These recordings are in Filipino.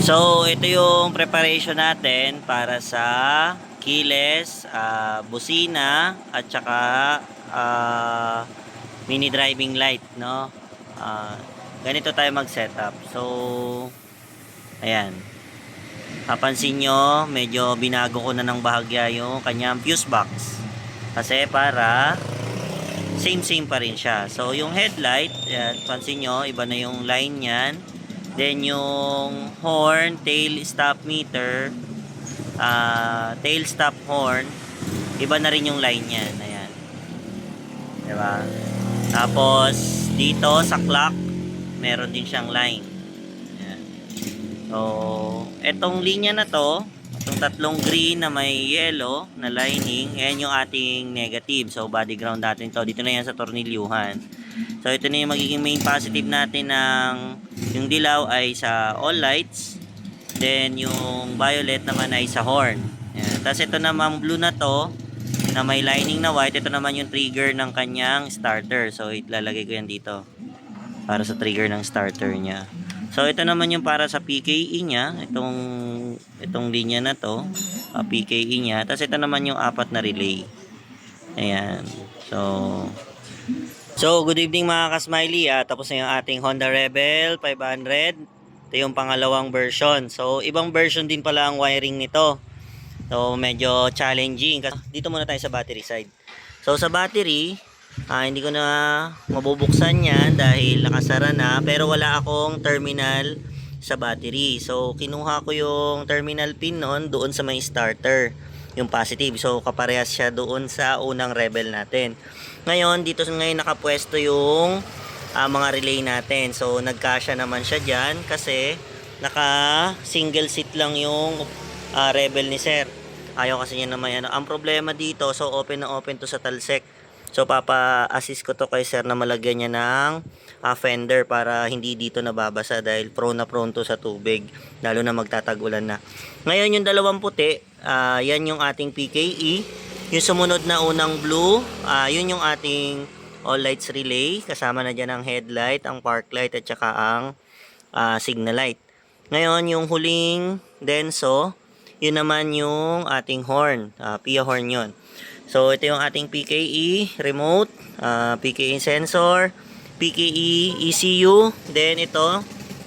So, ito yung preparation natin para sa keyless, busina, at saka ah, mini driving light, no? Ah, Ganito tayo mag-setup. So, ayan. Papansin nyo, medyo binago ko na ng bahagya yung kanyang fuse box. Kasi para same pa rin siya. So, yung headlight, ayan, pansin nyo, iba na yung line niyan. Then, yung horn, tail stop meter, tail stop horn, iba na rin yung line niyan. Ayan. Diba? Tapos, dito sa clock, meron din siyang line. Ayan. So, etong linya na to, itong tatlong green na may yellow na lining, yan yung ating negative. So, body ground natin to. Dito na yan sa tornilyuhan. So, ito na yung magiging main positive natin ng yung dilaw ay sa all lights. Then, yung violet naman ay sa horn. Ayan. Tapos, ito naman blue na to, na may lining na white. Ito naman yung trigger ng kanyang starter. So, ilalagay ko yan dito para sa trigger ng starter niya. So, ito naman yung para sa PKE niya. Itong linya na to. PKE niya. Tapos, ito naman yung apat na relay. Ayan. So, good evening mga ka-smiley. Tapos na yung ating Honda Rebel 500. Ito yung pangalawang version. So, ibang version din pala ang wiring nito. So, medyo challenging. Dito muna tayo sa battery side. So, sa battery, hindi ko na mabubuksan yan dahil nakasara na. Pero wala akong terminal sa battery. So, kinuha ko yung terminal pin nun doon sa may starter. Yung positive. So, kaparehas siya doon sa unang Rebel natin. Ngayon, dito ngayon nakapwesto yung mga relay natin. So, nagkasya naman siya dyan kasi naka single seat lang yung Rebel ni Sir. Ayaw kasi niya naman yan. Ang problema dito, so open na open to sa talsek. So, papa-assist ko to kay Sir na malagyan niya ng fender para hindi dito nababasa dahil prone to sa tubig. Lalo na magtatagulan na. Ngayon, yung dalawang puti, yan yung ating PKE. Yung sumunod na unang blue, yun yung ating all lights relay. Kasama na dyan ang headlight, ang park light, at saka ang signal light. Ngayon, yung huling denso, yun naman yung ating horn. PIA horn yun. So, ito yung ating PKE remote, PKE sensor, PKE ECU. Then, ito,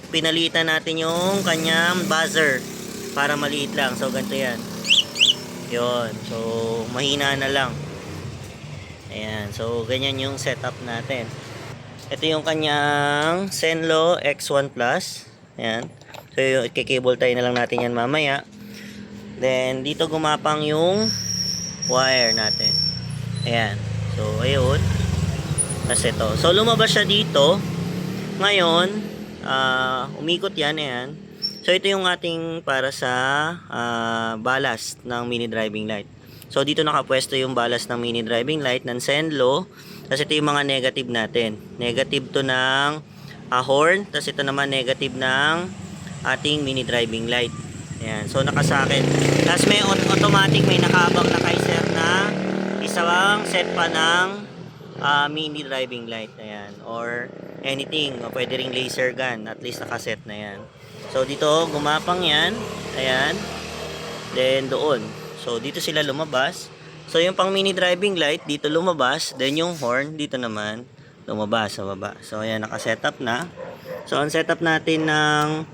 pinalitan natin yung kanyang buzzer para maliit lang. So, ganito yan. Yun. So, mahina na lang. Ayan. So, ganyan yung setup natin. Ito yung kanyang Zenlo X1 Plus. Ayan. So, i-cable tie na lang natin yan mamaya. Then, dito gumapang yung wire natin. Ayan. So, ayun. Tapos ito. So, lumabas siya dito. Ngayon, umikot yan. Ayan. So, ito yung ating para sa ballast ng mini driving light. So, dito nakapwesto yung ballast ng mini driving light ng Zenlo. Tapos, ito yung mga negative natin. Negative to ng horn. Tapos, ito naman negative ng ating mini driving light. Ayan. So, nakasakit. Tapos, may automatic, may nakaabang na kay Sir na isang set pa ng mini driving light. Ayan. Or anything. O, pwede ring laser gun. At least nakaset na yan. So, dito, gumapang yan. Ayan. Then, doon. So, dito sila lumabas. So, yung pang mini driving light, dito lumabas. Then, yung horn, dito naman, lumabas sa baba. So, ayan, nakasetup na. So, ang setup natin ng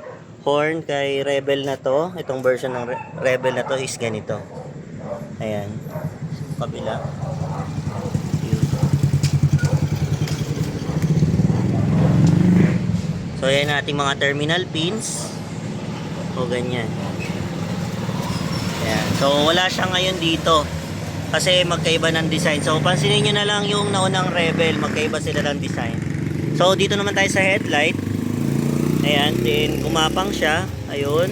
horn kay Rebel na to, itong version ng Rebel na to is ganito. Ayan. Kabila. So, ayan ating mga terminal pins. O, ganyan. Ayan. So, wala siya ngayon dito. Kasi magkaiba ng design. So, pansinin nyo na lang yung naunang Rebel. Magkaiba sila ng design. So, dito naman tayo sa headlight. Ayan. Then, gumapang siya. Ayun.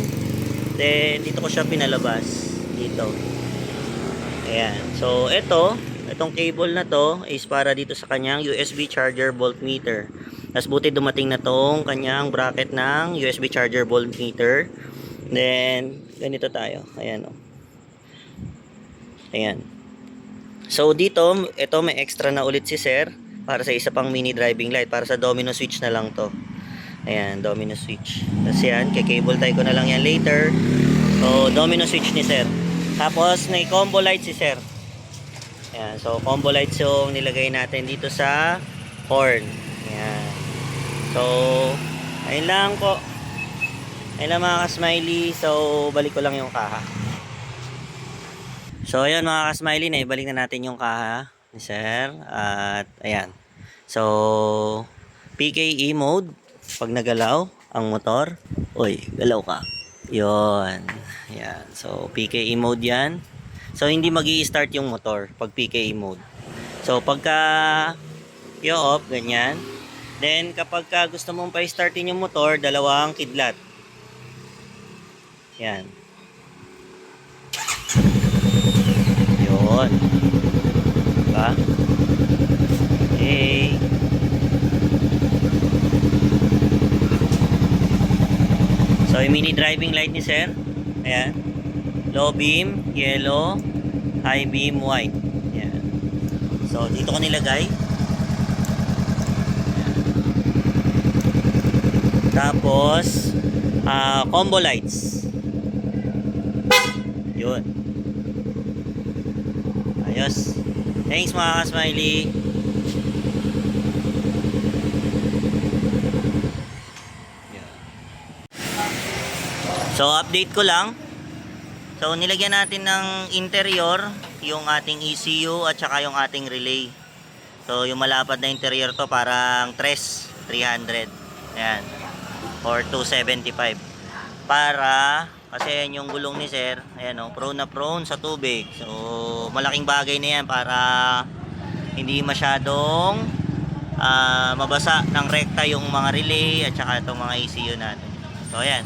Then, dito ko siya pinalabas. Dito. Ayan. So, itong cable na to is para dito sa kanyang USB charger voltmeter. Tapos buti dumating na tong kanyang bracket ng USB charger voltmeter. Then, ganito tayo. Ayan o. Ayan. So, dito, ito may extra na ulit si Sir para sa isa pang mini driving light. Para sa domino switch na lang to. Ayan, domino switch. Tapos yan, kay-cable tie ko na lang yan later. So, domino switch ni sir. Tapos, may combo light si sir. Ayan, so combo lights yung nilagay natin dito sa horn. Ayan. So, ayun lang po. Ayun lang mga ka-smiley. So, balik ko lang yung kaha. So, ayun mga ka-smiley, na ibalik na natin yung kaha ni sir. At, ayan. So, PKE mode. Pag nagalaw ang motor. Uy, galaw ka. Yon. Ayan. So, PKE mode yan. So, hindi magi-start yung motor pag PKE mode. So, pagka i-off, ganyan. Then, kapag gusto mong pa-startin yung motor, dalawang kidlat. Yan. Yun. Diba? Okay. So, yung mini driving light ni sir. Ayan. Low beam, yellow, high beam, white. Ayan. So, dito ko nilagay. Tapos, combo lights. Yun. Ayos. Thanks mga ka-smiley. So, update ko lang. So, nilagyan natin ng interior yung ating ECU at saka yung ating relay. So, yung malapad na interior to parang 300. Ayan. Or 275. Para, kasi yan yung gulong ni sir. Ayan o, prone na prone sa tubig. So, malaking bagay na yan para hindi masyadong mabasa ng rekta yung mga relay at saka itong mga ECU natin. So, ayan.